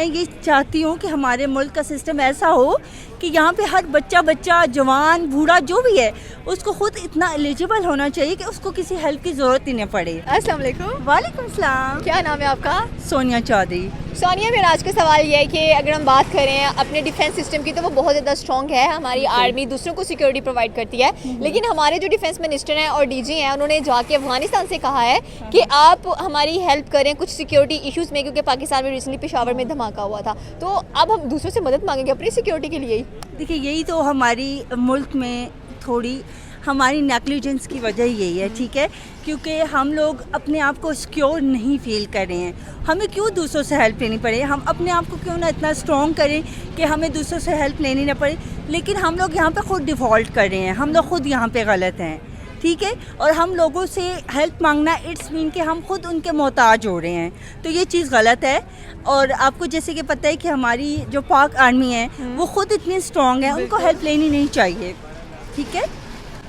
मैं ये चाहती हूँ कि हमारे मुल्क का सिस्टम ऐसा हो कि यहाँ पे हर बच्चा जवान बूढ़ा जो भी है उसको खुद इतना एलिजिबल होना चाहिए कि उसको किसी हेल्प की ज़रूरत ही नहीं पड़े। अस्सलाम वालेकुम। वालेकुम सलाम। क्या नाम है आपका? सोनिया चौधरी। सोनिया, मेरा आज का सवाल ये है कि अगर हम बात करें अपने डिफेंस सिस्टम की तो वो बहुत ज़्यादा स्ट्रॉन्ग है। हमारी आर्मी दूसरों को सिक्योरिटी प्रोवाइड करती है, लेकिन हमारे जो डिफेंस मिनिस्टर हैं और डीजी हैं उन्होंने जाके अफगानिस्तान से कहा है कि आप हमारी हेल्प करें कुछ सिक्योरिटी इश्यूज़ में, क्योंकि पाकिस्तान में रिसेंटली पेशावर में धमाका हुआ था। तो अब हम दूसरों से मदद मांगेंगे अपनी सिक्योरिटी के लिए ही। देखिए, यही तो हमारी मुल्क में थोड़ी हमारी नेग्लिजेंस की वजह यही है, ठीक है, क्योंकि हम लोग अपने आप को सिक्योर नहीं फील कर रहे हैं। हमें क्यों दूसरों से हेल्प लेनी पड़े? हम अपने आप को क्यों ना इतना स्ट्रॉन्ग करें कि हमें दूसरों से हेल्प लेनी ना पड़े। लेकिन हम लोग यहाँ पे खुद डिफ़ॉल्ट कर रहे हैं, हम लोग खुद यहाँ पे गलत हैं, ठीक है। और हम लोगों से हेल्प मांगना इट्स मीन कि हम खुद उनके मोहताज हो रहे हैं, तो ये चीज़ गलत है। और आपको जैसे कि पता है कि हमारी जो पाक आर्मी है वो खुद इतनी स्ट्रॉन्ग है, उनको हेल्प लेनी नहीं चाहिए, ठीक है।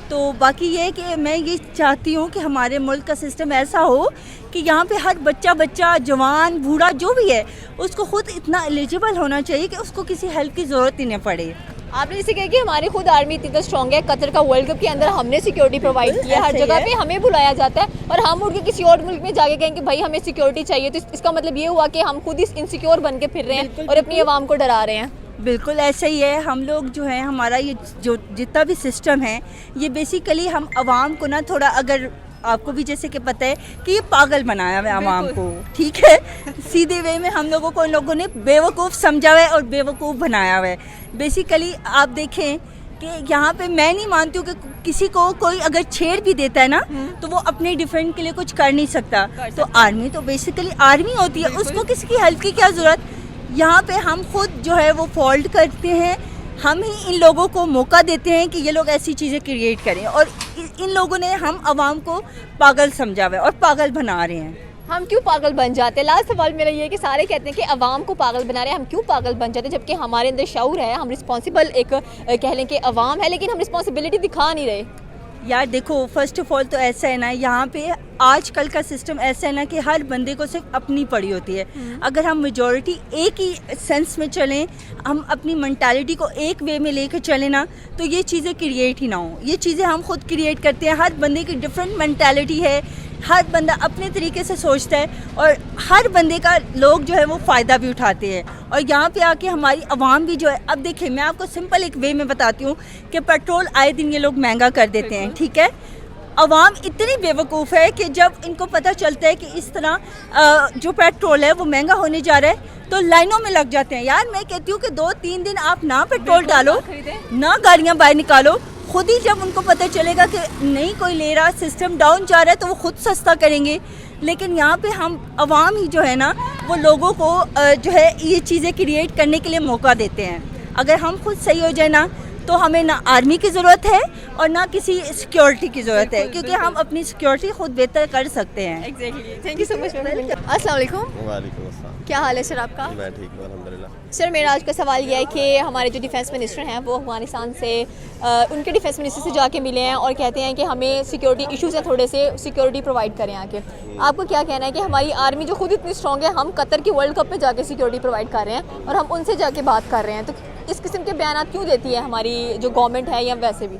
तो बाकी ये है कि मैं ये चाहती हूँ कि हमारे मुल्क का सिस्टम ऐसा हो कि यहाँ पे हर बच्चा जवान बूढ़ा जो भी है उसको खुद इतना एलिजिबल होना चाहिए कि उसको किसी हेल्प की ज़रूरत ही नहीं पड़े। आपने जैसे कहा कि हमारी खुद आर्मी इतनी स्ट्रॉन्ग है, कतर का वर्ल्ड कप के अंदर हमने सिक्योरिटी प्रोवाइड की है, हर जगह पे हमें बुलाया जाता है और हम उठ के किसी और मुल्क में जाके कहें कि भाई हमें सिक्योरिटी चाहिए, तो इसका मतलब ये हुआ कि हम खुद ही इनसिक्योर बन के फिर रहे हैं और अपनी आवाम को डरा रहे हैं। बिल्कुल ऐसा ही है। हम लोग जो है हमारा ये जो जितना भी सिस्टम है ये बेसिकली हम आवाम को ना थोड़ा, अगर आपको भी जैसे कि पता है कि ये पागल बनाया हुआ है आवाम को, ठीक है, सीधे वे में हम लोगों को इन लोगों ने बेवकूफ़ समझा हुआ है और बेवकूफ़ बनाया हुआ है। बेसिकली आप देखें कि यहाँ पे मैं नहीं मानती हूँ कि किसी को कोई अगर छेड़ भी देता है ना तो वो अपने डिफेंड के लिए कुछ कर नहीं सकता। तो आर्मी तो बेसिकली आर्मी होती है, उसको किसी की हेल्प की क्या ज़रूरत। यहाँ पे हम खुद जो है वो फॉल्ट करते हैं, हम ही इन लोगों को मौका देते हैं कि ये लोग ऐसी चीज़ें क्रिएट करें और इन लोगों ने हम आवाम को पागल समझा हुआ है और पागल बना रहे हैं। हम क्यों पागल बन जाते हैं? लास्ट सवाल मेरा ये है कि सारे कहते हैं कि अवाम को पागल बना रहे हैं, हम क्यों पागल बन जाते हैं जबकि हमारे अंदर शऊर है, हम रिस्पॉन्सिबल एक कह लें कि अवाम है, लेकिन हम रिस्पॉन्सिबिलिटी दिखा नहीं रहे। यार देखो, फर्स्ट ऑफ ऑल तो ऐसा है ना, यहाँ पे आजकल का सिस्टम ऐसा है ना कि हर बंदे को सिर्फ अपनी पड़ी होती है। अगर हम मेजॉरिटी एक ही सेंस में चलें, हम अपनी मेंटालिटी को एक वे में लेकर चलें ना, तो ये चीज़ें क्रिएट ही ना हो। ये चीज़ें हम खुद क्रिएट करते हैं। हर बंदे की डिफरेंट मेंटालिटी है, हर बंदा अपने तरीके से सोचता है और हर बंदे का लोग जो है वो फ़ायदा भी उठाते हैं। और यहाँ पे आके हमारी आवाम भी जो है, अब देखिए मैं आपको सिंपल एक वे में बताती हूँ कि पेट्रोल आए दिन ये लोग महंगा कर देते हैं, ठीक है। आवाम इतनी बेवकूफ़ है कि जब इनको पता चलता है कि इस तरह जो पेट्रोल है वो महंगा होने जा रहा है तो लाइनों में लग जाते हैं। यार मैं कहती हूँ कि 2-3 दिन आप ना पेट्रोल डालो, ना गाड़ियाँ बाहर निकालो, खुद ही जब उनको पता चलेगा कि नहीं कोई ले रहा, सिस्टम डाउन जा रहा है, तो वो खुद सस्ता करेंगे। लेकिन यहाँ पे हम आवाम ही जो है ना वो लोगों को जो है ये चीज़ें क्रिएट करने के लिए मौका देते हैं। अगर हम खुद सही हो जाए ना तो हमें ना आर्मी की ज़रूरत है और ना किसी सिक्योरिटी की ज़रूरत है, क्योंकि हम अपनी सिक्योरिटी खुद बेहतर कर सकते हैं। Exactly. Thank you so much. अस्सलाम वालेकुम। वालेकुम अस्सलाम। क्या हाल है सर आपका? मैं ठीक हूँ अल्हम्दुलिल्लाह। सर मेरा आज का सवाल यह है कि हमारे जो डिफेंस मिनिस्टर हैं वो अफगानिस्तान से उनके डिफेंस मिनिस्टर से जाके मिले हैं और कहते हैं कि हमें सिक्योरिटी इश्यूज़ हैं, थोड़े से सिक्योरिटी प्रोवाइड करें आके। आपको क्या कहना है कि हमारी आर्मी जो खुद इतनी स्ट्रॉन्ग है, हम कतर के वर्ल्ड कप में जाके सिक्योरिटी प्रोवाइड कर रहे हैं और हम उनसे जाके बात कर रहे हैं, तो इस किस्म के बयान क्यों देती है हमारी जो गवर्नमेंट है या वैसे भी?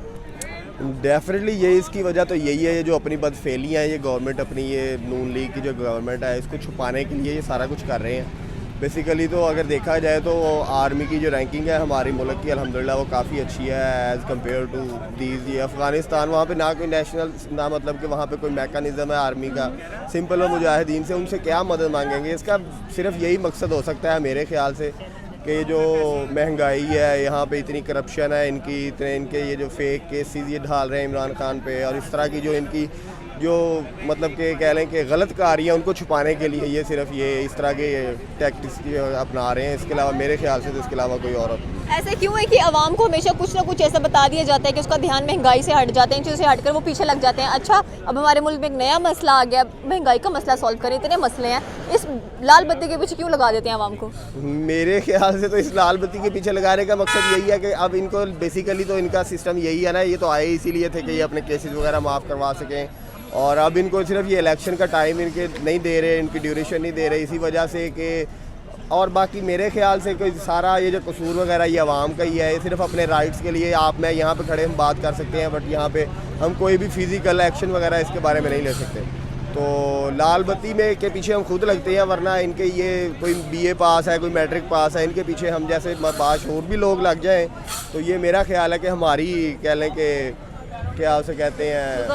डेफिनेटली ये इसकी वजह तो यही है, ये जो अपनी बदफेलियाँ हैं, ये गवर्नमेंट अपनी ये नून लीग की जो गवर्नमेंट है इसको छुपाने के लिए ये सारा कुछ कर रहे हैं। बेसिकली तो अगर देखा जाए तो आर्मी की जो रैंकिंग है हमारी मुल्क की अल्हम्दुलिल्लाह वो काफ़ी अच्छी है एज़ कम्पेयर टू दीज। ये अफ़गानिस्तान, वहाँ पे ना कोई नेशनल, ना मतलब कि वहाँ पे कोई मैकेनिज़्म है आर्मी का। सिंपल और मुजाहिदीन से उनसे क्या मदद मांगेंगे? इसका सिर्फ यही मकसद हो सकता है मेरे ख्याल से कि जो महंगाई है, यहाँ पे इतनी करप्शन है, इनके ये जो फेक केसेस ये ढाल रहे हैं इमरान खान पे, और इस तरह की जो इनकी जो मतलब कि कह लें कि गलत कार्य है उनको छुपाने के लिए ये सिर्फ ये इस तरह के टैक्टिक्स अपना रहे हैं। इसके अलावा मेरे ख्याल से तो इसके अलावा कोई और ऐसा क्यों है कि आवाम को हमेशा कुछ ना कुछ ऐसा बता दिया जाता है कि उसका ध्यान महंगाई से हट जाते हैं, इन चीज़ों से हटकर वो पीछे लग जाते हैं। अच्छा, अब हमारे मुल्क में एक नया मसला आ गया, महंगाई का मसला सॉल्व करें, इतने मसले हैं, इस लाल बत्ती के पीछे क्यों लगा देते हैं आवाम को? मेरे ख्याल से तो इस लाल बत्ती के पीछे लगाने का मकसद यही है कि अब इनको बेसिकली तो इनका सिस्टम यही है ना, ये तो आए इसीलिए थे कि ये अपने केसेस वगैरह माफ़ करवा सकें, और अब इनको सिर्फ ये इलेक्शन का टाइम इनके नहीं दे रहे, इनकी ड्यूरेशन नहीं दे रहे, इसी वजह से कि और बाकी मेरे ख्याल से कोई सारा ये जो कसूर वगैरह ये आवाम का ही है, सिर्फ अपने राइट्स के लिए आप मैं यहाँ पे खड़े हम बात कर सकते हैं, बट यहाँ पे हम कोई भी फिज़िकल एक्शन वगैरह इसके बारे में नहीं ले सकते। तो लाल बत्ती में के पीछे हम खुद लगते हैं, वरना इनके ये कोई BA पास है, कोई मैट्रिक पास है, इनके पीछे हम जैसे बाशऊर भी लोग लग जाएं, तो ये मेरा ख्याल है कि हमारी कह लें कि क्या उसे कहते हैं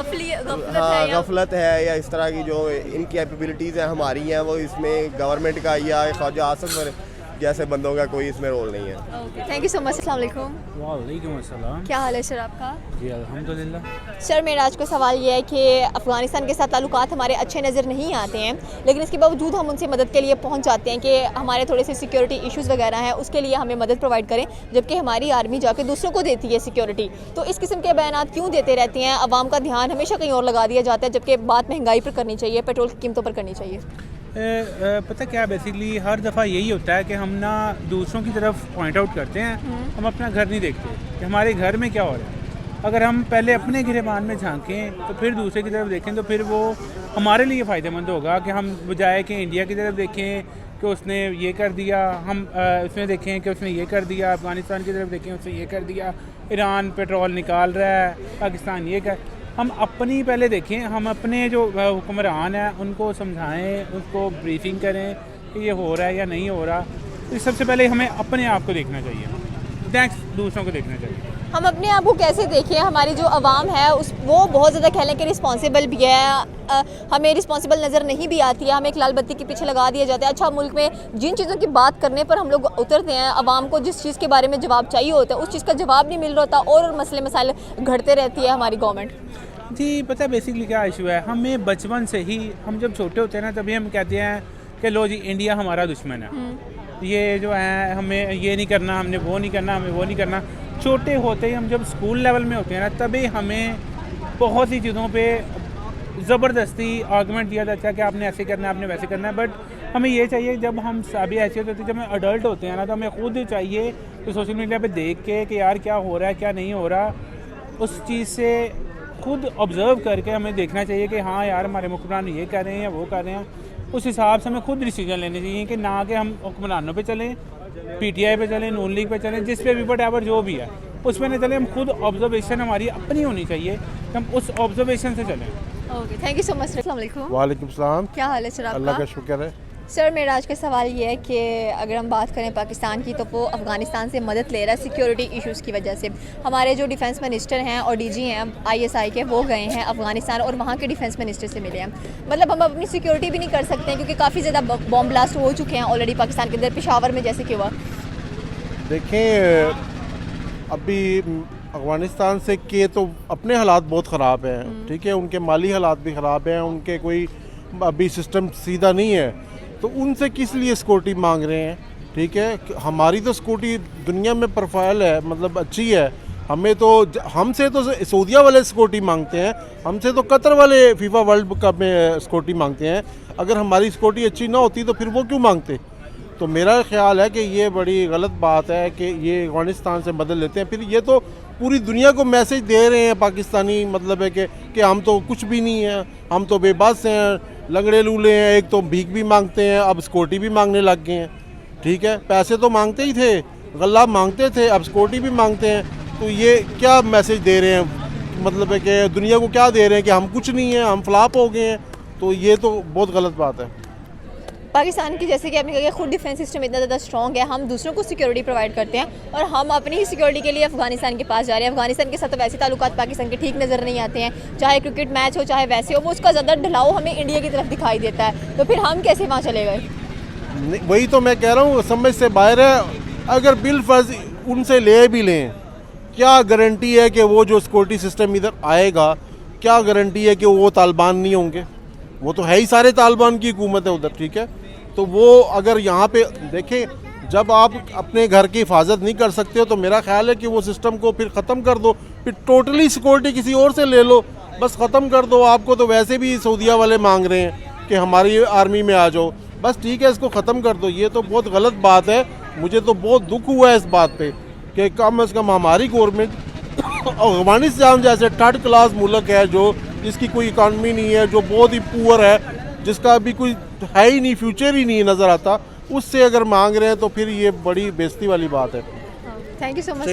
हाँ गफलत है, या इस तरह की जो इनकैपेबिलिटीज़ हैं हमारी हैं, वो इसमें गवर्नमेंट का या ख्वाजा आसिफ जैसे बंदों का कोई इसमें रोल नहीं है। Thank you so much. अस्सलाम वालेकुम। वालेकुम अस्सलाम। क्या हाल है सर आपका? जी अल्हम्दुलिल्लाह। सर मेरा आज का सवाल ये है कि अफ़गानिस्तान के साथ ताल्लुकात हमारे अच्छे नज़र नहीं आते हैं, लेकिन इसके बावजूद हम उनसे मदद के लिए पहुंच जाते हैं कि हमारे थोड़े से सिक्योरिटी इश्यूज़ वगैरह हैं, उसके लिए हमें मदद प्रोवाइड करें, जबकि हमारी आर्मी जाके दूसरों को देती है सिक्योरिटी। तो इस किस्म के बयान क्यों देते रहती हैं? आवाम का ध्यान हमेशा कहीं और लगा दिया जाता है, जबकि बात महंगाई पर करनी चाहिए, पेट्रोल की कीमतों पर करनी चाहिए। पता क्या बेसिकली हर दफ़ा यही होता है कि हम ना दूसरों की तरफ पॉइंट आउट करते हैं, हम अपना घर नहीं देखते कि हमारे घर में क्या हो रहा है। अगर हम पहले अपने गिरेबान में झांकें तो फिर दूसरे की तरफ देखें, तो फिर वो हमारे लिए फ़ायदेमंद होगा कि हम बजाय कि इंडिया की तरफ देखें कि उसने ये कर दिया, हम उसमें देखें कि उसने ये कर दिया, अफ़गानिस्तान की तरफ देखें उसने ये कर दिया, ईरान पेट्रोल निकाल रहा है, पाकिस्तान ये कर। हम अपनी पहले देखें, हम अपने जो हुक्मरान हैं उनको समझाएं, उसको ब्रीफिंग करें कि ये हो रहा है या नहीं हो रहा। तो सबसे पहले हमें अपने आप को देखना चाहिए, नेक्स्ट दूसरों को देखना चाहिए। हम अपने आप को कैसे देखें? हमारी जो आवाम है वो बहुत ज़्यादा कह लें कि रिस्पॉन्सिबल भी है, हमें रिस्पॉन्सिबल नज़र नहीं भी आती है, हमें एक लाल बत्ती के पीछे लगा दिया जाता है। अच्छा, मुल्क में जिन चीज़ों की बात करने पर हम लोग उतरते हैं, आवाम को जिस चीज़ के बारे में जवाब चाहिए होता है उस चीज़ का जवाब नहीं मिल रहा होता, और मसले मसाइल घटते रहती है हमारी गवर्नमेंट। जी पता है बेसिकली क्या इशू है, हमें बचपन से ही, हम जब छोटे होते हैं ना तभी हम कहते हैं कि लो जी इंडिया हमारा दुश्मन है, ये जो है हमें ये नहीं करना, हमने वो नहीं करना, हमें वो नहीं करना। छोटे होते ही हम जब स्कूल लेवल में होते हैं ना तभी हमें बहुत सी चीज़ों पे ज़बरदस्ती आर्गूमेंट दिया जाता है कि आपने ऐसे करना है, आपने वैसे करना है। बट हमें ये चाहिए जब हम सभी ऐसे होते हैं, जब हम अडल्ट होते हैं ना, तो हमें खुद चाहिए कि सोशल मीडिया पे देख के कि यार क्या हो रहा है क्या नहीं हो रहा, उस चीज़ से खुद ऑब्ज़र्व करके हमें देखना चाहिए कि हाँ यार हमारे हुक्मरान ये कर रहे हैं या वो कर रहे हैं। उस हिसाब से हमें खुद डिसीजन लेने चाहिए कि ना कि हम हुक्मरानों पे चलें, PTI पे चलें, नून लीग पे चलें, जिस पे भी वट जो भी है उस पर न चलें। हम खुद ऑब्जर्वेशन हमारी अपनी होनी चाहिए कि हम उस ऑब्जर्वेशन से चलें। Okay, thank you so much. अस्सलाम वालेकुम। वालेकुम सलाम। क्या हाल है सर आपका? अल्लाह का शुक्र है। सर मेरा आज का सवाल ये है कि अगर हम बात करें पाकिस्तान की, तो वो अफ़गानिस्तान से मदद ले रहा है सिक्योरिटी इश्यूज़ की वजह से। हमारे जो डिफेंस मिनिस्टर हैं और DG हैं ISI के, वो गए हैं अफ़गानिस्तान और वहाँ के डिफेंस मिनिस्टर से मिले हैं। मतलब हम अपनी सिक्योरिटी भी नहीं कर सकते हैं क्योंकि काफ़ी ज़्यादा बॉम्ब ब्लास्ट हो चुके हैं ऑलरेडी पाकिस्तान के अंदर, पेशावर में जैसे कि हुआ। देखें अभी अफ़गानिस्तान से के तो अपने हालात बहुत ख़राब हैं, ठीक है, उनके माली हालात भी ख़राब हैं, उनके कोई अभी सिस्टम सीधा नहीं है, तो उनसे किस लिए सिक्योरिटी मांग रहे हैं? ठीक है, हमारी तो सिक्योरिटी दुनिया में प्रोफाइल है, मतलब अच्छी है। हमें तो हमसे तो सऊदीया वाले सिक्योरिटी मांगते हैं, हमसे तो कतर वाले फीफा वर्ल्ड कप में सिक्योरिटी मांगते हैं। अगर हमारी सिक्योरिटी अच्छी ना होती तो फिर वो क्यों मांगते? तो मेरा ख्याल है कि ये बड़ी गलत बात है कि ये अफ़गानिस्तान से मदद लेते हैं। फिर ये तो पूरी दुनिया को मैसेज दे रहे हैं पाकिस्तानी, मतलब है कि हम तो कुछ भी नहीं हैं, हम तो बेबस हैं, लंगड़े लूले हैं। एक तो भीख भी मांगते हैं, अब सिक्योरिटी भी मांगने लग गए हैं। ठीक है, पैसे तो मांगते ही थे, गल्ला मांगते थे, अब सिक्योरिटी भी मांगते हैं। तो ये क्या मैसेज दे रहे हैं, मतलब है कि दुनिया को क्या दे रहे हैं कि हम कुछ नहीं हैं, हम फ्लॉप हो गए हैं। तो ये तो बहुत गलत बात है। पाकिस्तान की, जैसे कि आपने कहा, खुद डिफेंस सिस्टम इतना ज़्यादा स्ट्रॉन्ग है, हम दूसरों को सिक्योरिटी प्रोवाइड करते हैं और हम अपनी ही सिक्योरिटी के लिए अफ़गानिस्तान के पास जा रहे हैं। अफ़गानिस्तान के साथ तो वैसे ताल्लुकात पाकिस्तान के ठीक नज़र नहीं आते हैं, चाहे क्रिकेट मैच हो चाहे वैसे हो, वो उसका ज़्यादा ढलाव हमें इंडिया की तरफ दिखाई देता है। तो फिर हम कैसे वहाँ चले गए? वही तो मैं कह रहा हूँ, समझ से बाहर है। अगर बिल फर्ज उनसे ले भी लें, क्या गारंटी है कि वो जो सिक्योरिटी सिस्टम इधर आएगा, क्या गारंटी है कि वो तालिबान नहीं होंगे? वो तो है ही, सारे तालिबान की हुकूमत है उधर, ठीक है। तो वो अगर यहाँ पे देखें, जब आप अपने घर की हिफाजत नहीं कर सकते हो तो मेरा ख्याल है कि वो सिस्टम को फिर ख़त्म कर दो, फिर टोटली सिक्योरिटी किसी और से ले लो, बस ख़त्म कर दो। आपको तो वैसे भी सऊदीया वाले मांग रहे हैं कि हमारी आर्मी में आ जाओ, बस ठीक है, इसको ख़त्म कर दो। ये तो बहुत गलत बात है। मुझे तो बहुत दुख हुआ है इस बात पे कि कम अज़ कम हमारी गवर्नमेंट अफ़गानिस्तान जैसे थर्ड क्लास मुल्क है, जो जिसकी कोई इकानमी नहीं है, जो बहुत ही पुअर है, जिसका अभी कोई है ही नहीं, फ्यूचर ही नहीं नज़र आता, उससे अगर मांग रहे हैं तो फिर ये बड़ी बेइज्जती वाली बात है। Thank you so much.